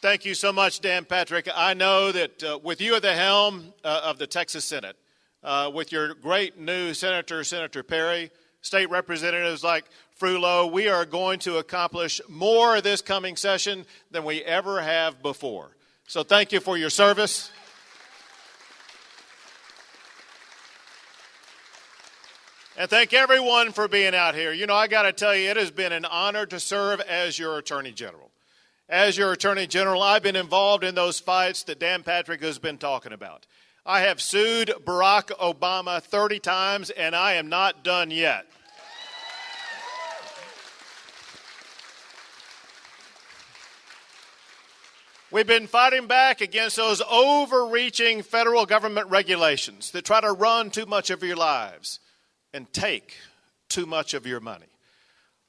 Thank you so much, Dan Patrick. I know that with you at the helm of the Texas Senate, with your great new Senator Perry, state representatives like Frullo, we are going to accomplish more this coming session than we ever have before. So thank you for your service. And thank everyone for being out here. You know, I got to tell you, it has been an honor to serve as your Attorney General. As your Attorney General, I've been involved in those fights that Dan Patrick has been talking about. I have sued Barack Obama 30 times, and I am not done yet. We've been fighting back against those overreaching federal government regulations that try to run too much of your lives and take too much of your money.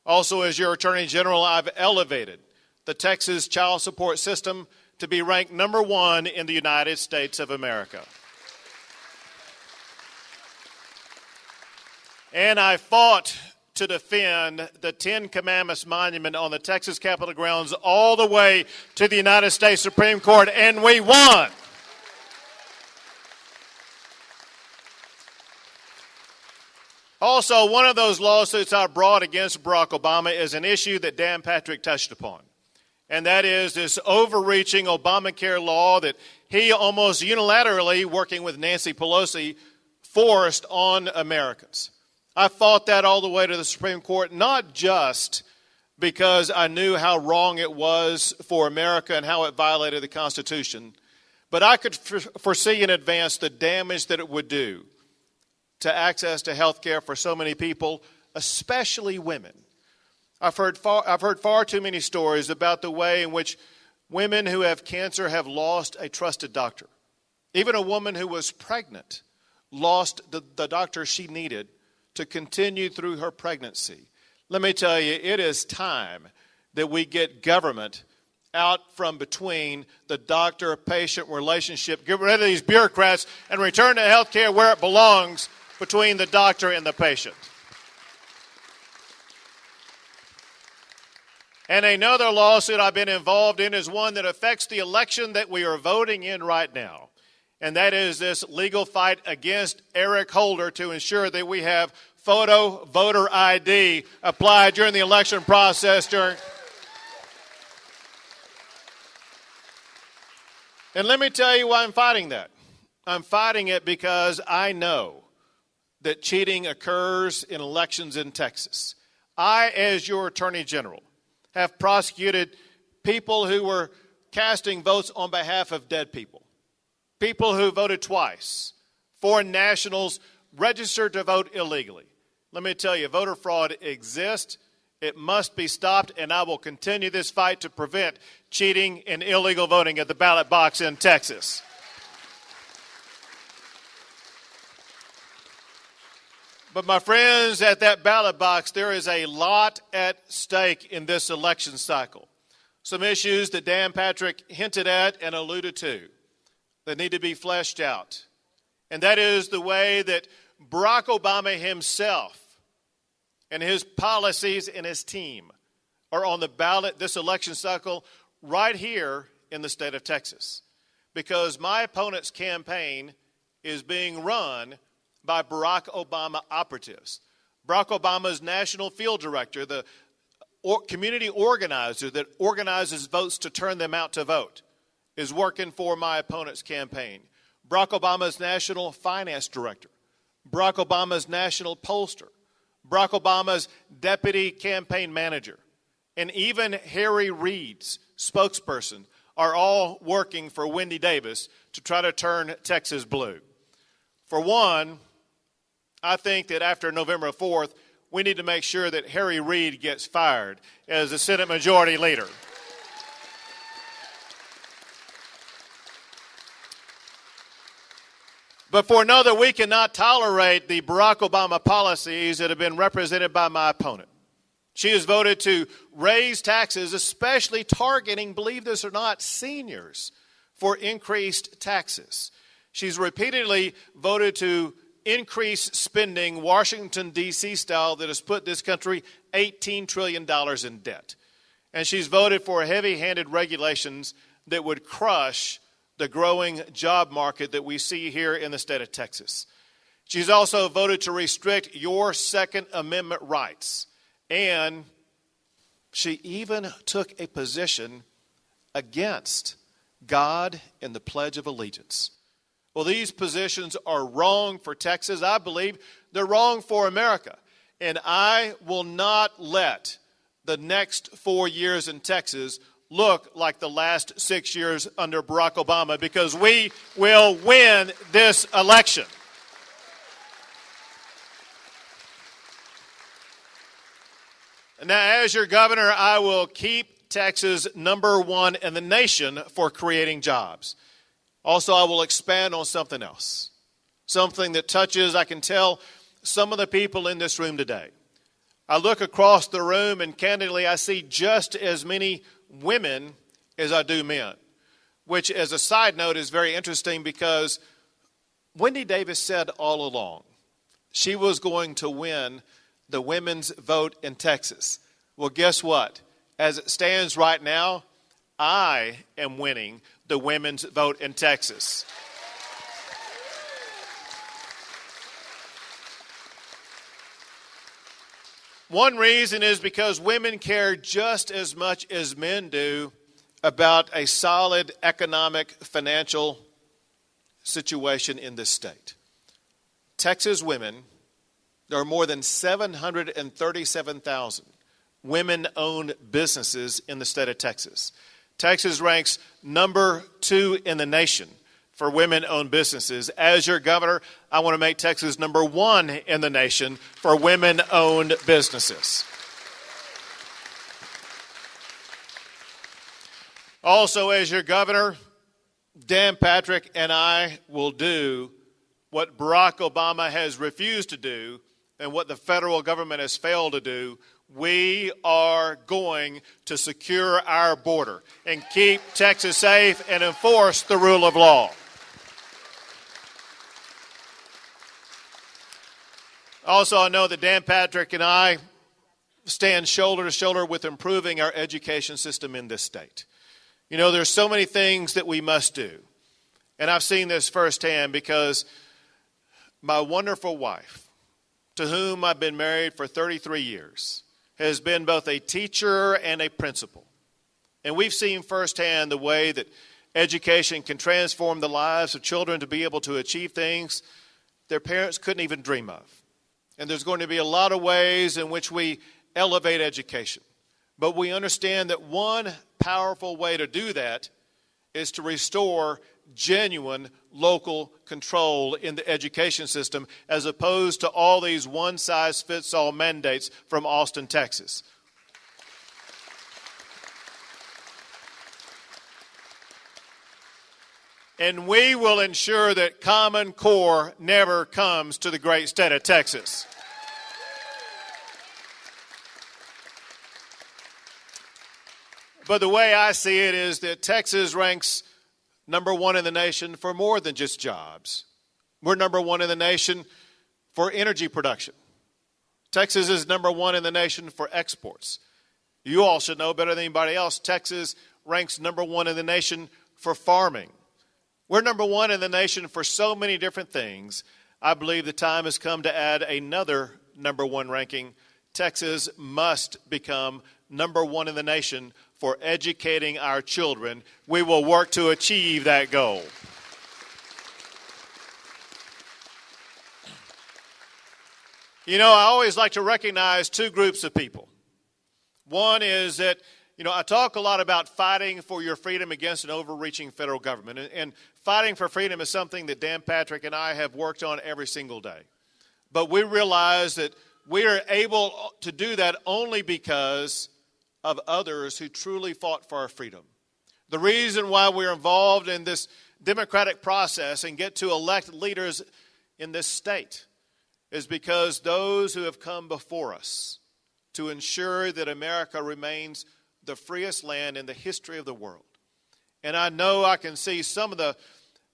Also, as your Attorney General, I've elevated the Texas child support system to be ranked #1 in the United States of America. And I fought to defend the Ten Commandments monument on the Texas Capitol grounds all the way to the United States Supreme Court, and we won. Also, one of those lawsuits I brought against Barack Obama is an issue that Dan Patrick touched upon, and that is this overreaching Obamacare law that he almost unilaterally, working with Nancy Pelosi, forced on Americans. I fought that all the way to the Supreme Court, not just because I knew how wrong it was for America and how it violated the Constitution, but I could foresee in advance the damage that it would do to access to health care for so many people, especially women. I've heard far too many stories about the way in which women who have cancer have lost a trusted doctor. Even a woman who was pregnant lost the doctor she needed to continue through her pregnancy. Let me tell you, it is time that we get government out from between the doctor-patient relationship, get rid of these bureaucrats, and return to health care where it belongs, between the doctor and the patient. And another lawsuit I've been involved in is one that affects the election that we are voting in right now. And that is this legal fight against Eric Holder to ensure that we have photo voter ID applied during the election process. And let me tell you why I'm fighting that. I'm fighting it because I know that cheating occurs in elections in Texas. I, as your Attorney General, have prosecuted people who were casting votes on behalf of dead people, people who voted twice, foreign nationals registered to vote illegally. Let me tell you, voter fraud exists. It must be stopped, and I will continue this fight to prevent cheating and illegal voting at the ballot box in Texas. But my friends, at that ballot box, there is a lot at stake in this election cycle. Some issues that Dan Patrick hinted at and alluded to that need to be fleshed out. And that is the way that Barack Obama himself and his policies and his team are on the ballot this election cycle right here in the state of Texas. Because my opponent's campaign is being run by Barack Obama operatives. Barack Obama's national field director, the community organizer that organizes votes to turn them out to vote, is working for my opponent's campaign. Barack Obama's national finance director, Barack Obama's national pollster, Barack Obama's deputy campaign manager, and even Harry Reid's spokesperson are all working for Wendy Davis to try to turn Texas blue. For one, I think that after November 4th, we need to make sure that Harry Reid gets fired as the Senate Majority Leader. But for another, we cannot tolerate the Barack Obama policies that have been represented by my opponent. She has voted to raise taxes, especially targeting, believe this or not, seniors for increased taxes. She's repeatedly voted to increase spending Washington, D.C. style that has put this country $18 trillion in debt. And she's voted for heavy-handed regulations that would crush the growing job market that we see here in the state of Texas. She's also voted to restrict your Second Amendment rights. And she even took a position against God and the Pledge of Allegiance. Well, these positions are wrong for Texas. I believe they're wrong for America. And I will not let the next 4 years in Texas look like the last 6 years under Barack Obama, because we will win this election. Now, as your governor, I will keep Texas number one in the nation for creating jobs. Also, I will expand on something else, something that touches, I can tell, some of the people in this room today. I look across the room and candidly I see just as many women as I do men, which as a side note is very interesting because Wendy Davis said all along she was going to win the women's vote in Texas. Well, guess what? As it stands right now, I am winning the women's vote in Texas. One reason is because women care just as much as men do about a solid economic, financial situation in this state. Texas women, there are more than 737,000 women-owned businesses in the state of Texas. Texas ranks number 2 in the nation for women-owned businesses. As your governor, I want to make Texas number 1 in the nation for women-owned businesses. Also, as your governor, Dan Patrick and I will do what Barack Obama has refused to do and what the federal government has failed to do. We are going to secure our border and keep Texas safe and enforce the rule of law. Also, I know that Dan Patrick and I stand shoulder to shoulder with improving our education system in this state. You know, there's so many things that we must do. And I've seen this firsthand because my wonderful wife, to whom I've been married for 33 years, has been both a teacher and a principal. And we've seen firsthand the way that education can transform the lives of children to be able to achieve things their parents couldn't even dream of. And there's going to be a lot of ways in which we elevate education. But we understand that one powerful way to do that is to restore genuine local control in the education system as opposed to all these one-size-fits-all mandates from Austin, Texas. And we will ensure that Common Core never comes to the great state of Texas. But the way I see it is that Texas ranks number 1 in the nation for more than just jobs. We're number 1 in the nation for energy production. Texas is number 1 in the nation for exports. You all should know better than anybody else, Texas ranks number 1 in the nation for farming. We're number 1 in the nation for so many different things. I believe the time has come to add another number 1 ranking. Texas must become number 1 in the nation for educating our children. We will work to achieve that goal. You know, I always like to recognize 2 groups of people. One is that, you know, I talk a lot about fighting for your freedom against an overreaching federal government. And fighting for freedom is something that Dan Patrick and I have worked on every single day. But we realize that we are able to do that only because of others who truly fought for our freedom. The reason why we're involved in this democratic process and get to elect leaders in this state is because those who have come before us to ensure that America remains the freest land in the history of the world. And I know I can see some of the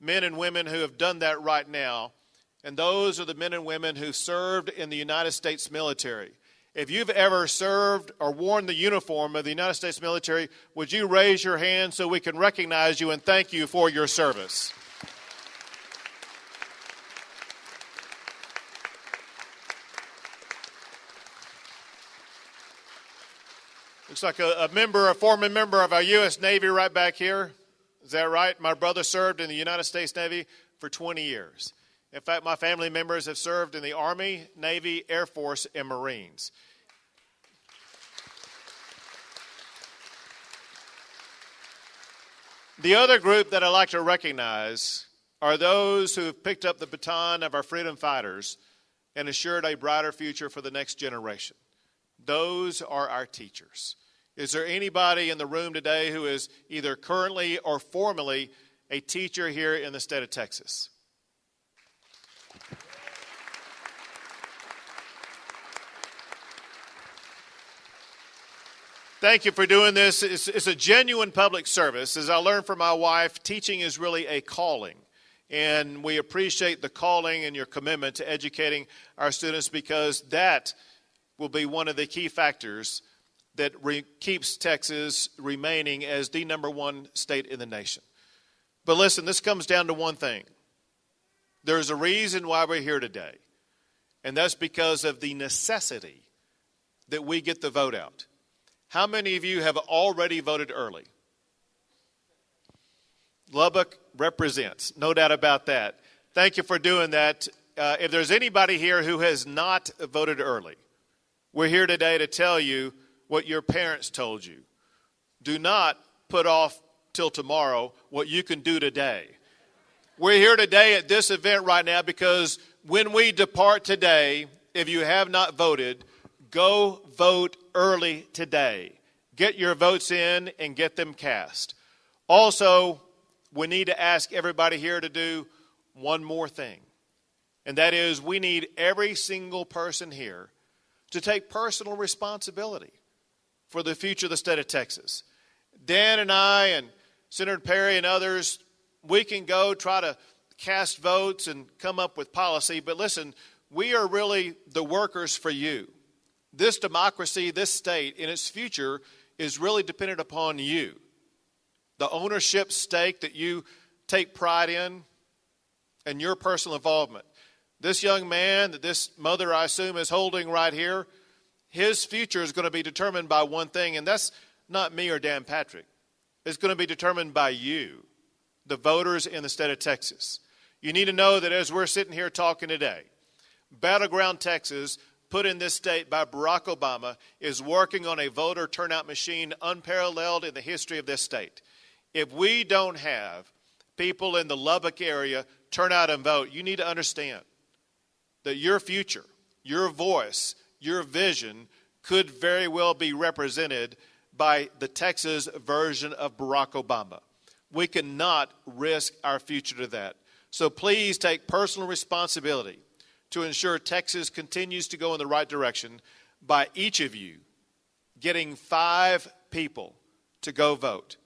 men and women who have done that right now, and those are the men and women who served in the United States military. If you've ever served or worn the uniform of the United States military, would you raise your hand so we can recognize you and thank you for your service? Looks like a former member of our U.S. Navy right back here. Is that right? My brother served in the United States Navy for 20 years. In fact, my family members have served in the Army, Navy, Air Force, and Marines. The other group that I like to recognize are those who have picked up the baton of our freedom fighters and assured a brighter future for the next generation. Those are our teachers. Is there anybody in the room today who is either currently or formerly a teacher here in the state of Texas? Thank you for doing this. It's a genuine public service. As I learned from my wife, teaching is really a calling. And we appreciate the calling and your commitment to educating our students, because that will be one of the key factors that keeps Texas remaining as the #1 state in the nation. But listen, this comes down to one thing. There's a reason why we're here today, and that's because of the necessity that we get the vote out. How many of you have already voted early? Lubbock represents, no doubt about that. Thank you for doing that. If there's anybody here who has not voted early, we're here today to tell you what your parents told you. Do not put off till tomorrow what you can do today. We're here today at this event right now because when we depart today, if you have not voted, go vote early today. Get your votes in and get them cast. Also, we need to ask everybody here to do one more thing, and that is we need every single person here to take personal responsibility for the future of the state of Texas. Dan and I and Senator Perry and others, we can go try to cast votes and come up with policy, but listen, we are really the workers for you. This democracy, this state, and its future is really dependent upon you. The ownership stake that you take pride in and your personal involvement. This young man that this mother, I assume, is holding right here, his future is going to be determined by one thing, and that's not me or Dan Patrick. It's going to be determined by you, the voters in the state of Texas. You need to know that as we're sitting here talking today, Battleground Texas, put in this state by Barack Obama, is working on a voter turnout machine unparalleled in the history of this state. If we don't have people in the Lubbock area turn out and vote, you need to understand that your future, your voice, your vision could very well be represented by the Texas version of Barack Obama. We cannot risk our future to that. So please take personal responsibility to ensure Texas continues to go in the right direction by each of you getting 5 people to go vote.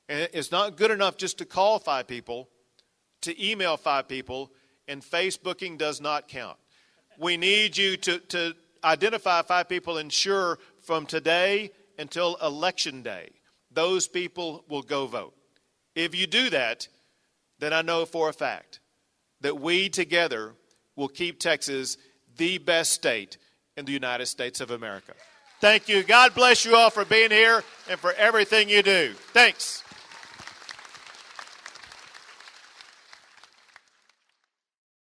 And it's not good enough just to call 5 people, to email 5 people, and Facebooking does not count. We need you to identify 5 people, ensure from today until Election Day, those people will go vote. If you do that, then I know for a fact that we together will keep Texas the best state in the United States of America. Thank you. God bless you all for being here and for everything you do. Thanks.